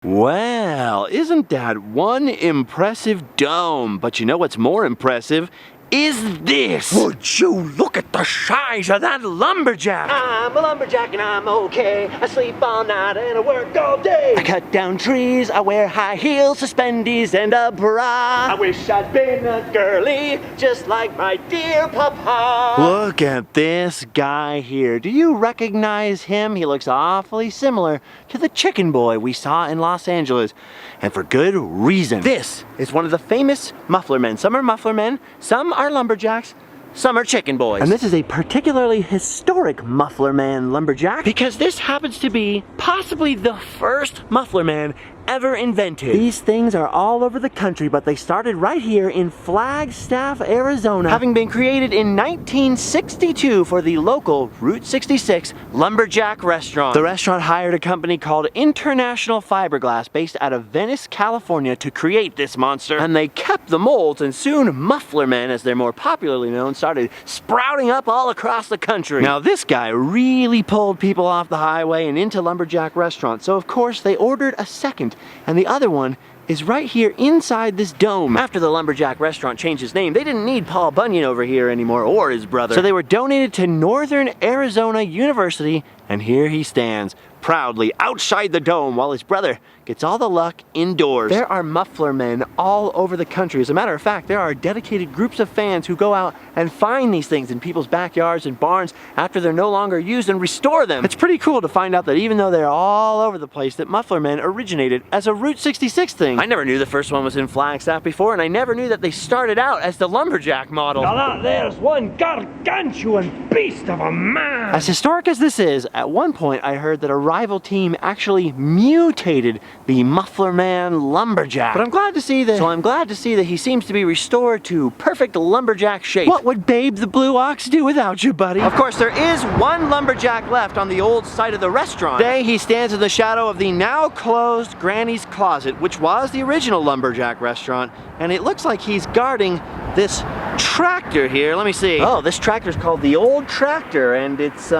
Well, isn't that one impressive dome? But you know what's more impressive? Is this? Would you look at the size of that lumberjack? I'm a lumberjack and I'm okay. I sleep all night and I work all day. I cut down trees, I wear high heels, suspendies, and a bra. I wish I'd been a girly, just like my dear papa. Look at this guy here. Do you recognize him? He looks awfully similar to the chicken boy we saw in Los Angeles. And for good reason. This is one of the famous Muffler Men. Some are Muffler Men, some are lumberjacks, some are chicken boys. And this is a particularly historic Muffler Man lumberjack because this happens to be possibly the first Muffler Man ever invented. These things are all over the country, but they started right here in Flagstaff, Arizona, having been created in 1962 for the local Route 66 Lumberjack restaurant. The restaurant hired a company called International Fiberglass based out of Venice, California to create this monster, and they kept the molds, and soon Muffler Men, as they're more popularly known, started sprouting up all across the country. Now this guy really pulled people off the highway and into Lumberjack restaurants, so of course they ordered a second, and the other one is right here inside this dome. After the Lumberjack restaurant changed its name, they didn't need Paul Bunyan over here anymore, or his brother. So they were donated to Northern Arizona University, and here he stands, proudly outside the dome while his brother gets all the luck indoors. There are Muffler Men all over the country. As a matter of fact, there are dedicated groups of fans who go out and find these things in people's backyards and barns after they're no longer used and restore them. It's pretty cool to find out that even though they're all over the place, that Muffler Men originated as a Route 66 thing. I never knew the first one was in Flagstaff before, and I never knew that they started out as the Lumberjack model. Now that there's one gargantuan beast of a man. As historic as this is, at one point I heard that a rival team actually mutated the Muffler Man Lumberjack. But I'm glad to see that. So I'm glad to see that he seems to be restored to perfect lumberjack shape. What would Babe the Blue Ox do without you, buddy? Of course, there is one lumberjack left on the old site of the restaurant. Today, he stands in the shadow of the now closed Granny's Closet, which was the original Lumberjack restaurant, and it looks like he's guarding this tractor here. Let me see. Oh, this tractor's called the Old Tractor, and it's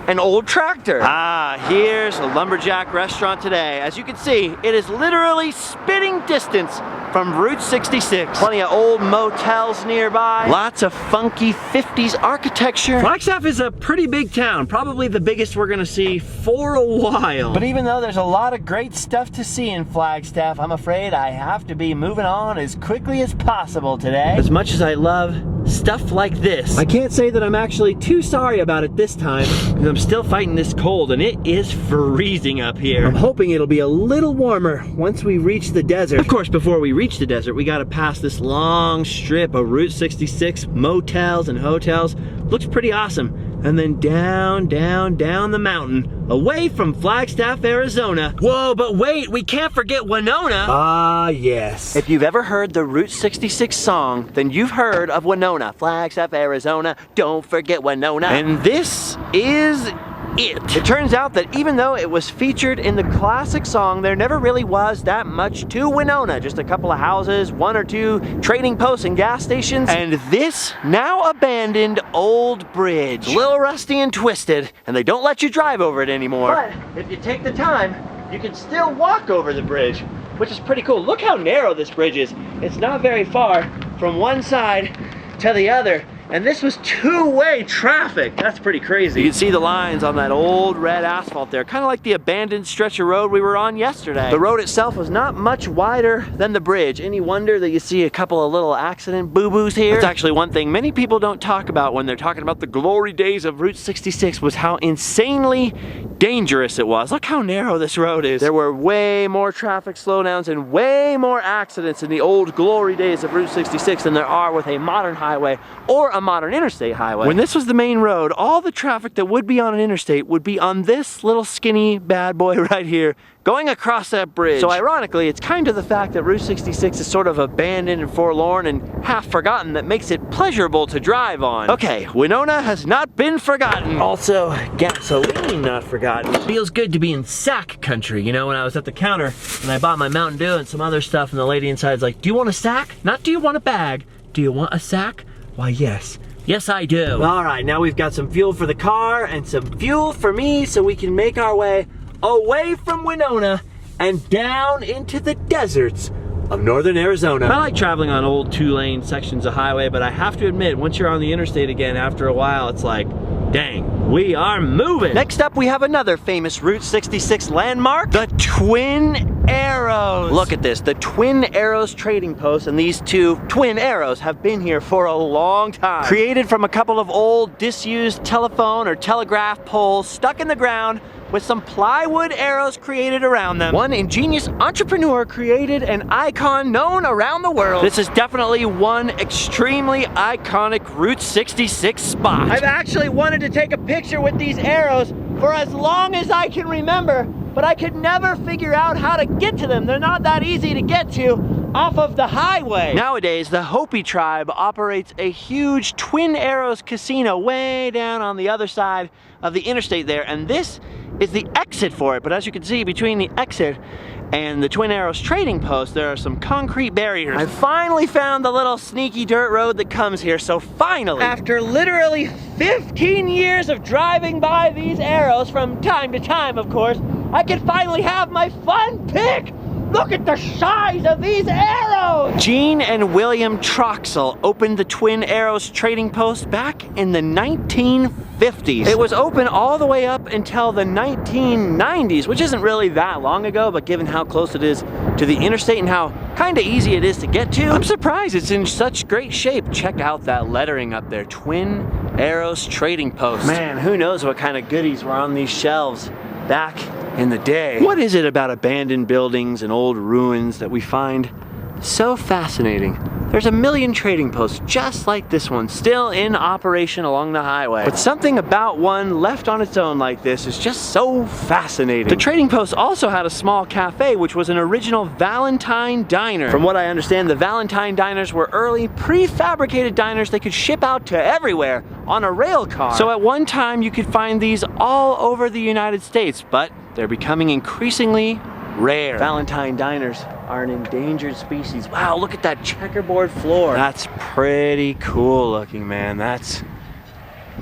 an old tractor. Ah, here's a Lumberjack restaurant today. As you can see, it is literally spitting distance from Route 66. Plenty of old motels nearby. Lots of funky 50s architecture. Flagstaff is a pretty big town, probably the biggest we're gonna see for a while. But even though there's a lot of great stuff to see in Flagstaff, I'm afraid I have to be moving on as quickly as possible today. As much as I love stuff like this, I can't say that I'm actually too sorry about it this time, because I'm still fighting this cold and it is freezing up here. I'm hoping it'll be a little warmer once we reach the desert. Of course, before we reach the desert, we gotta pass this long strip of Route 66 motels and hotels. Looks pretty awesome. And then down, down, down the mountain, away from Flagstaff, Arizona. Whoa, but wait, we can't forget Winona. Ah, yes. If you've ever heard the Route 66 song, then you've heard of Winona. Flagstaff, Arizona, don't forget Winona. And this is it. It turns out that even though it was featured in the classic song, there never really was that much to Winona. Just a couple of houses, one or two trading posts and gas stations, and this now abandoned old bridge. A little rusty and twisted, and they don't let you drive over it anymore. But if you take the time, you can still walk over the bridge, which is pretty cool. Look how narrow this bridge is. It's not very far from one side to the other. And this was two-way traffic. That's pretty crazy. You can see the lines on that old red asphalt there, kind of like the abandoned stretch of road we were on yesterday. The road itself was not much wider than the bridge. Any wonder that you see a couple of little accident boo-boos here? That's actually one thing many people don't talk about when they're talking about the glory days of Route 66, was how insanely dangerous it was. Look how narrow this road is. There were way more traffic slowdowns and way more accidents in the old glory days of Route 66 than there are with a modern highway or a modern interstate highway. When this was the main road, all the traffic that would be on an interstate would be on this little skinny bad boy right here, going across that bridge. So ironically, it's kind of the fact that Route 66 is sort of abandoned and forlorn and half forgotten that makes it pleasurable to drive on. Okay, Winona has not been forgotten. Also, gasoline not forgotten. It feels good to be in sack country. You know, when I was at the counter and I bought my Mountain Dew and some other stuff, and the lady inside's like, do you want a sack? Not do you want a bag? Do you want a sack? Why, yes. Yes, I do. All right, now we've got some fuel for the car and some fuel for me so we can make our way away from Winona and down into the deserts of northern Arizona. I like traveling on old 2-lane sections of highway, but I have to admit, once you're on the interstate again, after a while, it's like, dang, we are moving. Next up, we have another famous Route 66 landmark, the Twin Arrows. Look at this, the Twin Arrows trading post, and these two Twin Arrows have been here for a long time. Created from a couple of old disused telephone or telegraph poles stuck in the ground with some plywood arrows created around them. One ingenious entrepreneur created an icon known around the world. This is definitely one extremely iconic Route 66 spot. I've actually wanted to take a picture with these arrows for as long as I can remember, but I could never figure out how to get to them. They're not that easy to get to off of the highway. Nowadays, the Hopi tribe operates a huge Twin Arrows casino way down on the other side of the interstate there, and this is the exit for it. But as you can see, between the exit and the Twin Arrows trading post, there are some concrete barriers. I finally found the little sneaky dirt road that comes here, so finally, after literally 15 years of driving by these arrows from time to time, of course, I can finally have my fun pick. Look at the size of these arrows! Gene and William Troxell opened the Twin Arrows trading post back in the 1950s. It was open all the way up until the 1990s, which isn't really that long ago, but given how close it is to the interstate and how kind of easy it is to get to, I'm surprised it's in such great shape. Check out that lettering up there, Twin Arrows trading post. Man, who knows what kind of goodies were on these shelves back in the day. What is it about abandoned buildings and old ruins that we find so fascinating? There's a million trading posts just like this one still in operation along the highway. But something about one left on its own like this is just so fascinating. The trading post also had a small cafe, which was an original Valentine diner. From what I understand, the Valentine diners were early prefabricated diners they could ship out to everywhere on a rail car. So at one time you could find these all over the United States, but they're becoming increasingly rare. Valentine diners are an endangered species. Wow, look at that checkerboard floor. That's pretty cool looking, man. That's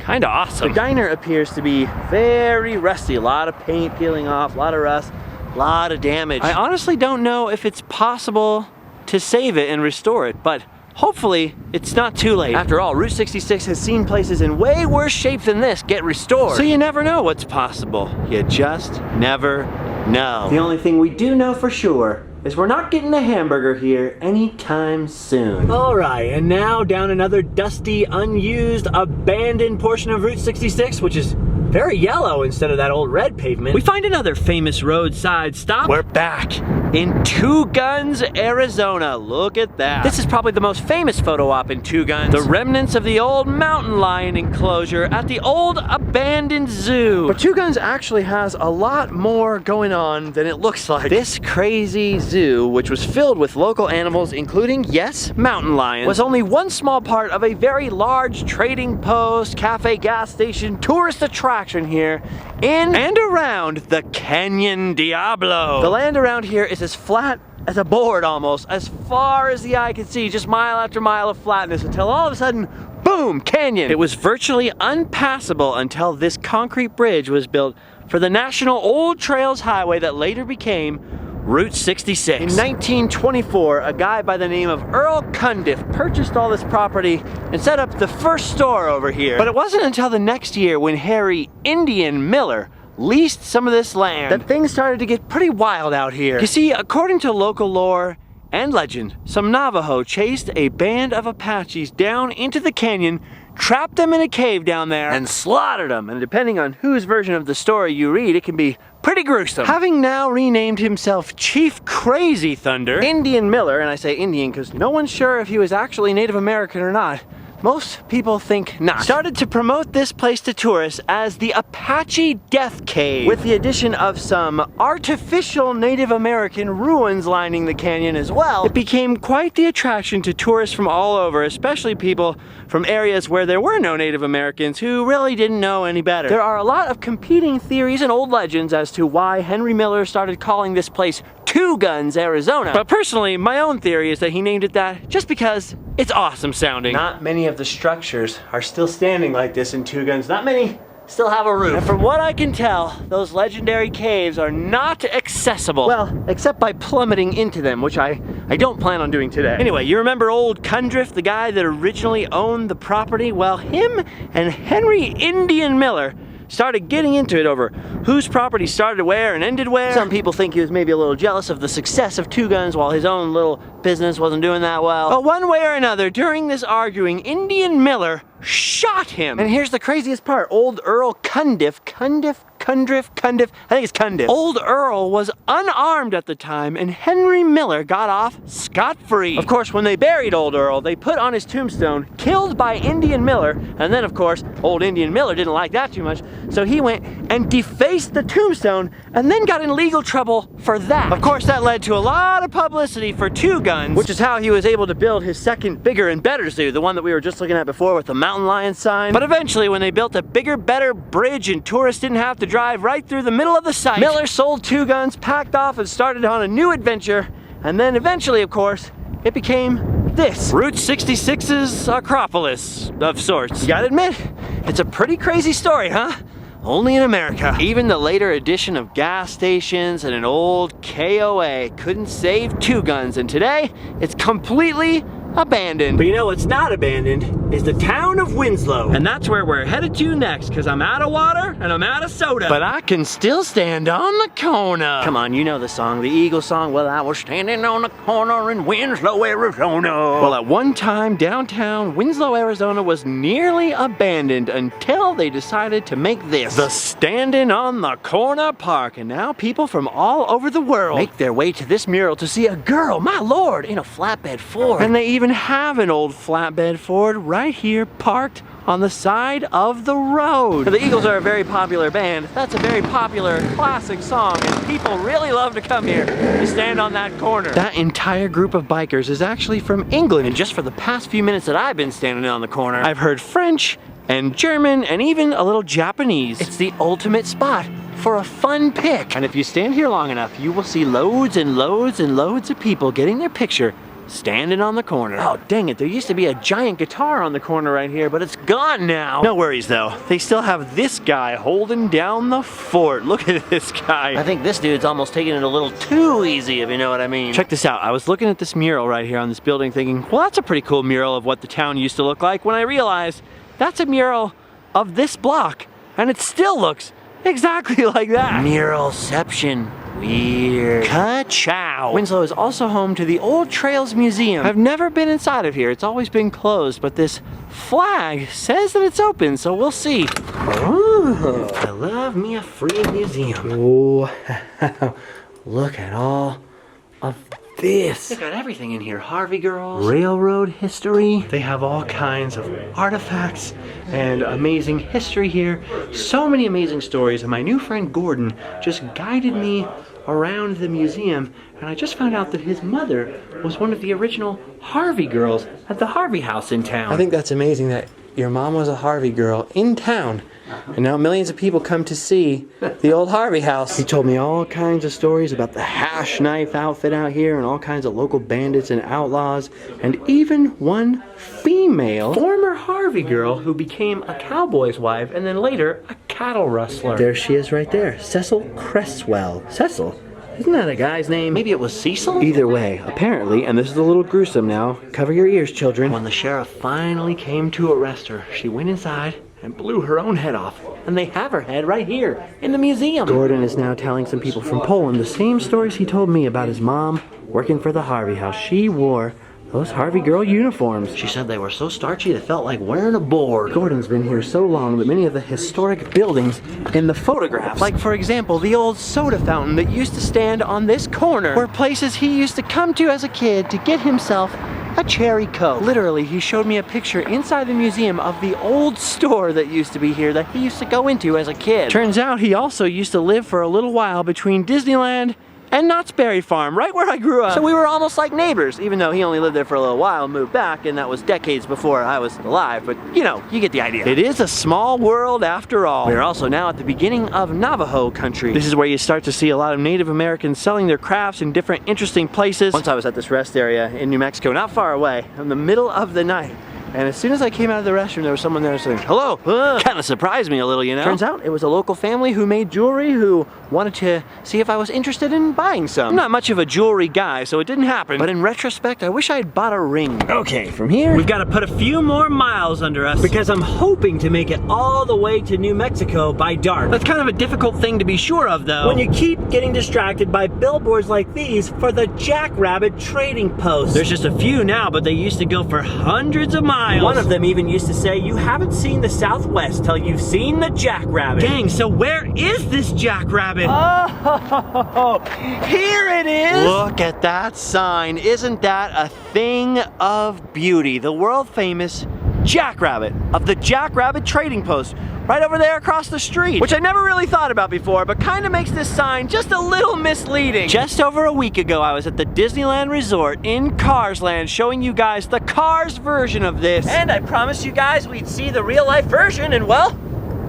kind of awesome. The diner appears to be very rusty. A lot of paint peeling off, a lot of rust, a lot of damage. I honestly don't know if it's possible to save it and restore it, but hopefully it's not too late. After all, Route 66 has seen places in way worse shape than this get restored. So you never know what's possible. You just never know. The only thing we do know for sure is we're not getting a hamburger here anytime soon. All right, and now down another dusty, unused, abandoned portion of Route 66, which is very yellow instead of that old red pavement. We find another famous roadside stop. We're back in Two Guns, Arizona. Look at that. This is probably the most famous photo op in Two Guns. The remnants of the old mountain lion enclosure at the old abandoned zoo. But Two Guns actually has a lot more going on than it looks like. This crazy zoo, which was filled with local animals, including, yes, mountain lions, was only one small part of a very large trading post, cafe, gas station, tourist attraction here in and around the Canyon Diablo. The land around here is as flat as a board almost, as far as the eye can see, just mile after mile of flatness until all of a sudden, boom, canyon. It was virtually unpassable until this concrete bridge was built for the National Old Trails Highway that later became Route 66. In 1924, a guy by the name of Earl Cundiff purchased all this property and set up the first store over here. But it wasn't until the next year when Harry Indian Miller leased some of this land that things started to get pretty wild out here. You see, according to local lore and legend, some Navajo chased a band of Apaches down into the canyon, trapped them in a cave down there, and slaughtered them. And depending on whose version of the story you read, it can be pretty gruesome. Having now renamed himself Chief Crazy Thunder, Indian Miller, and I say Indian because no one's sure if he was actually Native American or not, most people think not, started to promote this place to tourists as the Apache Death Cave, with the addition of some artificial Native American ruins lining the canyon as well. It became quite the attraction to tourists from all over, especially people from areas where there were no Native Americans who really didn't know any better. There are a lot of competing theories and old legends as to why Henry Miller started calling this place Two Guns, Arizona. But personally, my own theory is that he named it that just because it's awesome sounding. Not many of the structures are still standing like this in Two Guns. Not many still have a roof. And from what I can tell, those legendary caves are not accessible. Well, except by plummeting into them, which I don't plan on doing today. Anyway, you remember old Cundriff, the guy that originally owned the property? Well, him and Henry Indian Miller started getting into it over whose property started where and ended where. Some people think he was maybe a little jealous of the success of Two Guns while his own little business wasn't doing that well. But one way or another, during this arguing, Indian Miller shot him. And here's the craziest part. Old Earl Cundriff, I think it's Cundriff. Old Earl was unarmed at the time, and Henry Miller got off scot-free. Of course, when they buried Old Earl, they put on his tombstone, killed by Indian Miller, and then of course, old Indian Miller didn't like that too much, so he went and defaced the tombstone, and then got in legal trouble for that. Of course, that led to a lot of publicity for Two Guns, which is how he was able to build his second, bigger, and better zoo, the one that we were just looking at before with the mountain lion sign. But eventually, when they built a bigger, better bridge and tourists didn't have to drive right through the middle of the site, Miller sold Two Guns, packed off, and started on a new adventure. And then eventually, of course, it became this. Route 66's Acropolis of sorts. You gotta admit, it's a pretty crazy story, huh? Only in America. Even the later addition of gas stations and an old KOA couldn't save Two Guns, and today, it's completely abandoned. But you know what's not abandoned is the town of Winslow. And that's where we're headed to next, because I'm out of water and I'm out of soda. But I can still stand on the corner. Come on, you know the song, the Eagle song. Well, I was standing on the corner in Winslow, Arizona. Well, at one time, downtown Winslow, Arizona was nearly abandoned until they decided to make this, the Standing on the Corner Park. And now people from all over the world make their way to this mural to see a girl, my lord, in a flatbed Ford. And they even have an old flatbed Ford right here parked on the side of the road. Now, the Eagles are a very popular band. That's a very popular classic song, and people really love to come here to stand on that corner. That entire group of bikers is actually from England, and just for the past few minutes that I've been standing on the corner, I've heard French and German and even a little Japanese. It's the ultimate spot for a fun pic. And if you stand here long enough, you will see loads and loads and loads of people getting their picture standing on the corner. Oh, dang it, there used to be a giant guitar on the corner right here, but it's gone now. No worries though, they still have this guy holding down the fort. Look at this guy. I think this dude's almost taking it a little too easy, if you know what I mean. Check this out, I was looking at this mural right here on this building thinking, well, that's a pretty cool mural of what the town used to look like, when I realized that's a mural of this block, and it still looks exactly like that. Muralception. Weird. Ka-chow. Winslow is also home to the Old Trails Museum. I've never been inside of here. It's always been closed, but this flag says that it's open, so we'll see. Ooh, I love me a free museum. Oh, look at all of this. They got everything in here. Harvey girls, railroad history. They have all kinds of artifacts and amazing history here. So many amazing stories, and my new friend Gordon just guided me around the museum, and I just found out that his mother was one of the original Harvey girls at the Harvey house in town. I think that's amazing that your mom was a Harvey girl in town, and now millions of people come to see the old Harvey house. He told me all kinds of stories about the hash knife outfit out here and all kinds of local bandits and outlaws, and even one female former Harvey girl who became a cowboy's wife and then later a cattle rustler. There she is right there, Cecil Cresswell. Cecil? Isn't that a guy's name? Maybe it was Cecil? Either way, apparently, and this is a little gruesome now, cover your ears, children. When the sheriff finally came to arrest her, she went inside and blew her own head off. And they have her head right here in the museum. Gordon is now telling some people from Poland the same stories he told me about his mom working for the Harvey house. She wore those Harvey girl uniforms. She said they were so starchy they felt like wearing a board. Gordon's been here so long that many of the historic buildings in the photographs, like for example the old soda fountain that used to stand on this corner, were places he used to come to as a kid to get himself a cherry coke. Literally, he showed me a picture inside the museum of the old store that used to be here that he used to go into as a kid. Turns out he also used to live for a little while between Disneyland and Knott's Berry Farm, right where I grew up. So we were almost like neighbors, even though he only lived there for a little while and moved back, and that was decades before I was alive, but you know, you get the idea. It is a small world after all. We're also now at the beginning of Navajo country. This is where you start to see a lot of Native Americans selling their crafts in different interesting places. Once I was at this rest area in New Mexico, not far away, in the middle of the night, And as soon as I came out of the restroom, there was someone there saying, hello. Kind of surprised me a little, you know? Turns out it was a local family who made jewelry who wanted to see if I was interested in buying some. I'm not much of a jewelry guy, so it didn't happen. But in retrospect, I wish I had bought a ring. Okay, from here, we've got to put a few more miles under us because I'm hoping to make it all the way to New Mexico by dark. That's kind of a difficult thing to be sure of, though, when you keep getting distracted by billboards like these for the Jackrabbit trading post. There's just a few now, but they used to go for hundreds of miles. One of them even used to say, you haven't seen the Southwest till you've seen the Jackrabbit. Dang, so where is this Jackrabbit? Oh, here it is! Look at that sign. Isn't that a thing of beauty? The world famous Jackrabbit of the Jackrabbit Trading Post. Right over there across the street, which I never really thought about before, but kind of makes this sign just a little misleading. Just over a week ago, I was at the Disneyland Resort in Carsland showing you guys the Cars version of this. And I promised you guys we'd see the real life version, and well,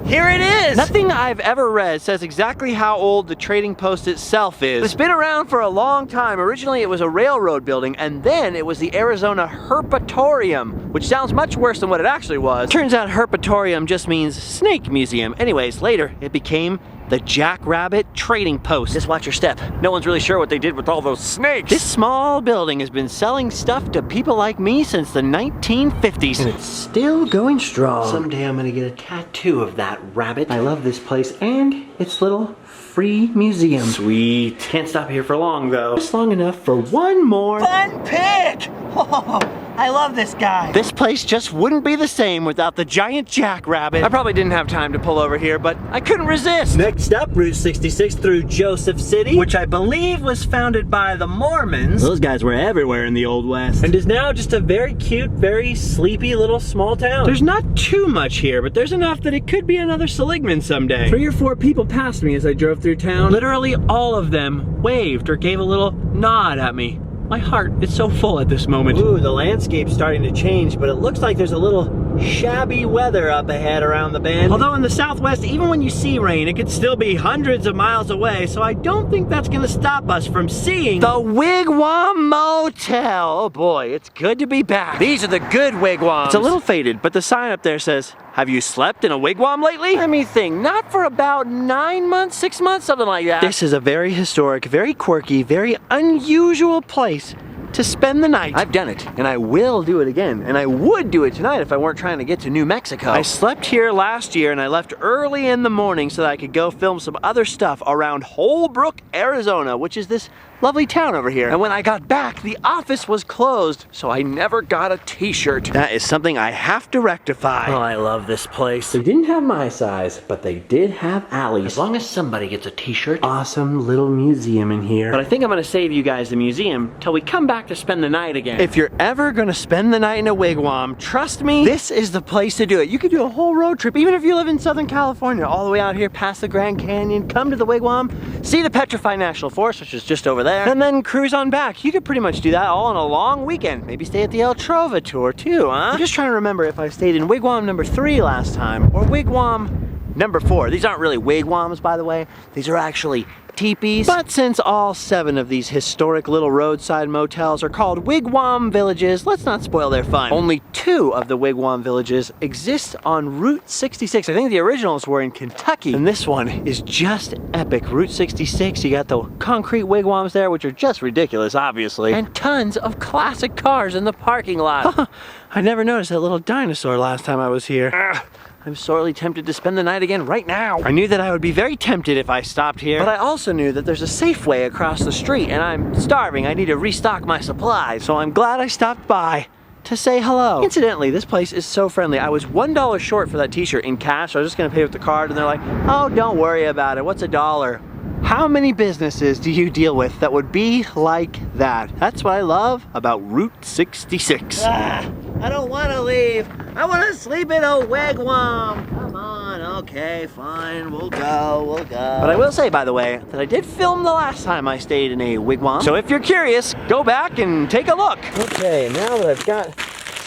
here it is! Nothing I've ever read says exactly how old the trading post itself is. It's been around for a long time. Originally it was a railroad building, and then it was the Arizona Herpetoриum, which sounds much worse than what it actually was. Turns out Herpetoриum just means snake museum. Anyways, later it became the Jackrabbit Trading Post. Just watch your step. No one's really sure what they did with all those snakes. This small building has been selling stuff to people like me since the 1950s. And it's still going strong. Someday I'm gonna get a tattoo of that rabbit. I love this place and its little free museum. Sweet. Can't stop here for long though. Just long enough for one more fun pick! Oh, I love this guy. This place just wouldn't be the same without the giant Jackrabbit. I probably didn't have time to pull over here, but I couldn't resist. Next up, Route 66 through Joseph City, which I believe was founded by the Mormons. Those guys were everywhere in the Old West. And is now just a very cute, very sleepy little small town. There's not too much here, but there's enough that it could be another Seligman someday. 3 or 4 people passed me as I drove through town. Literally all of them waved or gave a little nod at me. My heart is so full at this moment. Ooh, the landscape's starting to change, but it looks like there's a little shabby weather up ahead around the bend. Although in the Southwest, even when you see rain, it could still be hundreds of miles away, so I don't think that's gonna stop us from seeing the Wigwam Motel. Oh boy, it's good to be back. These are the good wigwams. It's a little faded, but the sign up there says, have you slept in a wigwam lately? Let me think, not for about 9 months, 6 months, something like that. This is a very historic, very quirky, very unusual place to spend the night. I've done it, and I will do it again, and I would do it tonight if I weren't trying to get to New Mexico. I slept here last year, and I left early in the morning so that I could go film some other stuff around Holbrook, Arizona, which is this lovely town over here. And when I got back, the office was closed, so I never got a t-shirt. That is something I have to rectify. Oh, I love this place. They didn't have my size, but they did have Allie's. As long as somebody gets a t-shirt. Awesome little museum in here. But I think I'm gonna save you guys the museum till we come back to spend the night again. If you're ever gonna spend the night in a wigwam, trust me, this is the place to do it. You could do a whole road trip, even if you live in Southern California, all the way out here past the Grand Canyon, come to the wigwam, see the Petrified National Forest, which is just over there, and then cruise on back. You could pretty much do that all on a long weekend. Maybe stay at the El Trova tour too, huh? I'm just trying to remember if I stayed in wigwam number 3 last time, or wigwam number 4. These aren't really wigwams, by the way. These are actually teepees. But since all 7 of these historic little roadside motels are called wigwam villages, let's not spoil their fun. Only 2 of the wigwam villages exist on Route 66. I think the originals were in Kentucky, and this one is just epic. Route 66, you got the concrete wigwams there, which are just ridiculous, obviously, and tons of classic cars in the parking lot. I never noticed that little dinosaur last time I was here. I'm sorely tempted to spend the night again right now. I knew that I would be very tempted if I stopped here, but I also knew that there's a Safeway across the street, and I'm starving. I need to restock my supplies, so I'm glad I stopped by to say hello. Incidentally, this place is so friendly. I was $1 short for that t-shirt in cash. So I was just gonna pay with the card, and they're like, oh, don't worry about it. What's $1? How many businesses do you deal with that would be like that? That's what I love about Route 66. I don't want to leave. I want to sleep in a wigwam. Come on, okay, fine, we'll go. But I will say, by the way, that I did film the last time I stayed in a wigwam. So if you're curious, go back and take a look. Okay, now that I've got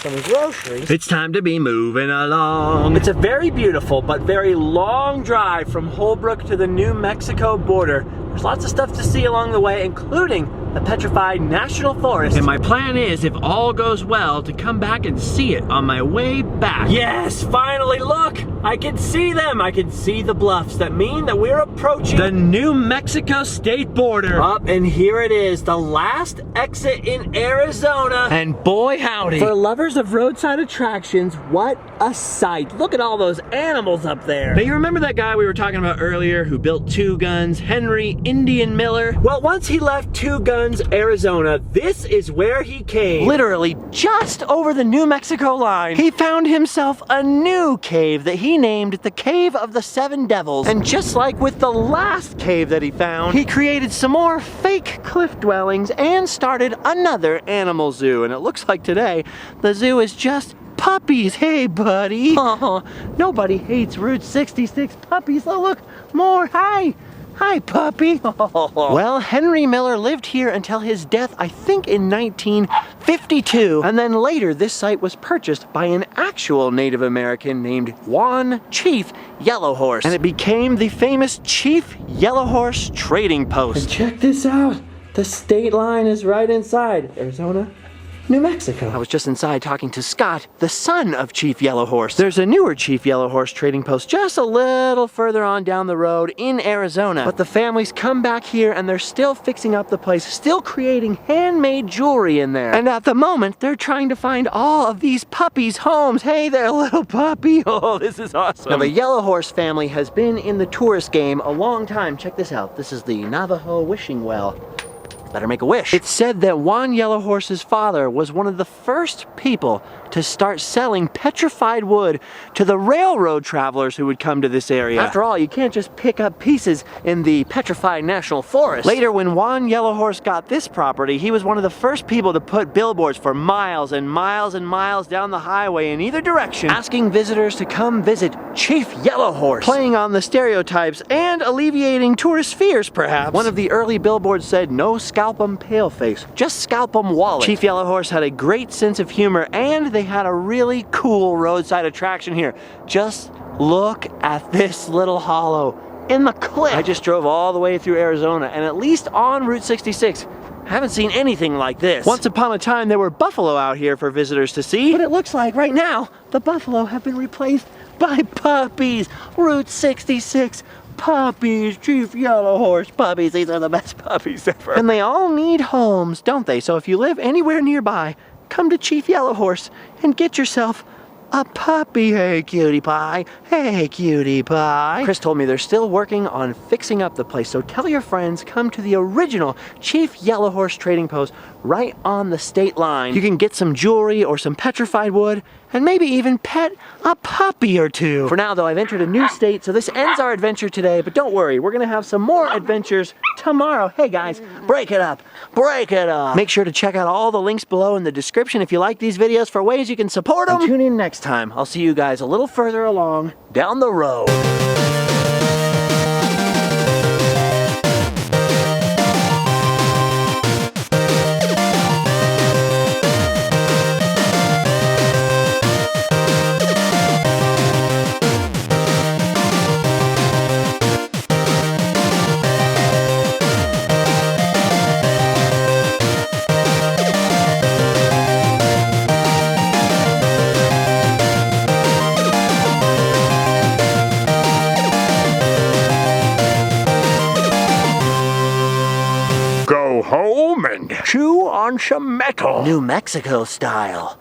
some groceries, it's time to be moving along. It's a very beautiful but very long drive from Holbrook to the New Mexico border. There's lots of stuff to see along the way, including the Petrified National Forest. And my plan is, if all goes well, to come back and see it on my way back. Yes, finally, look! I can see them! I can see the bluffs that mean that we're approaching the New Mexico state border. Up, and here it is, the last exit in Arizona. And boy howdy. For lovers of roadside attractions, what a sight. Look at all those animals up there. Now you remember that guy we were talking about earlier who built Two Guns, Henry Indian Miller? Well, once he left Two Guns, Arizona, this is where he came. Literally just over the New Mexico line. He found himself a new cave that he named the Cave of the Seven Devils. And just like with the last cave that he found, he created some more fake cliff dwellings and started another animal zoo. And it looks like today, the zoo is just puppies. Hey, buddy. Oh, nobody hates Route 66 puppies. Oh, look, more. Hi. Hi, puppy. Well, Henry Miller lived here until his death, I think in 1952. And then later, this site was purchased by an actual Native American named Chief Yellowhorse. And it became the famous Chief Yellowhorse Trading Post. And check this out. The state line is right inside Arizona, New Mexico. I was just inside talking to Scott, the son of Chief Yellowhorse. There's a newer Chief Yellowhorse trading post just a little further on down the road in Arizona. But the families come back here and they're still fixing up the place, still creating handmade jewelry in there. And at the moment, they're trying to find all of these puppies' homes. Hey there, little puppy. Oh, this is awesome. Now, the Yellowhorse family has been in the tourist game a long time. Check this out. This is the Navajo wishing well. Better make a wish. It's said that Juan Yellowhorse's father was one of the first people to start selling petrified wood to the railroad travelers who would come to this area. After all, you can't just pick up pieces in the Petrified National Forest. Later, when Juan Yellowhorse got this property, he was one of the first people to put billboards for miles and miles and miles down the highway in either direction, asking visitors to come visit Chief Yellowhorse, playing on the stereotypes and alleviating tourist fears, perhaps. One of the early billboards said, "No scalp 'em paleface, just scalp 'em wallet." Chief Yellowhorse had a great sense of humor, and they had a really cool roadside attraction here. Just look at this little hollow in the cliff. I just drove all the way through Arizona, and at least on Route 66, I haven't seen anything like this. Once upon a time, there were buffalo out here for visitors to see, but it looks like right now, the buffalo have been replaced by puppies. Route 66 puppies, Chief Yellowhorse puppies. These are the best puppies ever. And they all need homes, don't they? So if you live anywhere nearby, come to Chief Yellowhorse and get yourself a puppy. Hey, cutie pie. Hey, cutie pie. Chris told me they're still working on fixing up the place, so tell your friends, come to the original Chief Yellowhorse trading post right on the state line. You can get some jewelry or some petrified wood, and maybe even pet a puppy or two. For now, though, I've entered a new state, so this ends our adventure today, but don't worry, we're gonna have some more adventures tomorrow. Hey guys, break it up, break it up. Make sure to check out all the links below in the description if you like these videos for ways you can support them. And tune in next time. I'll see you guys a little further along down the road. Go home and chew on some metal. New Mexico style.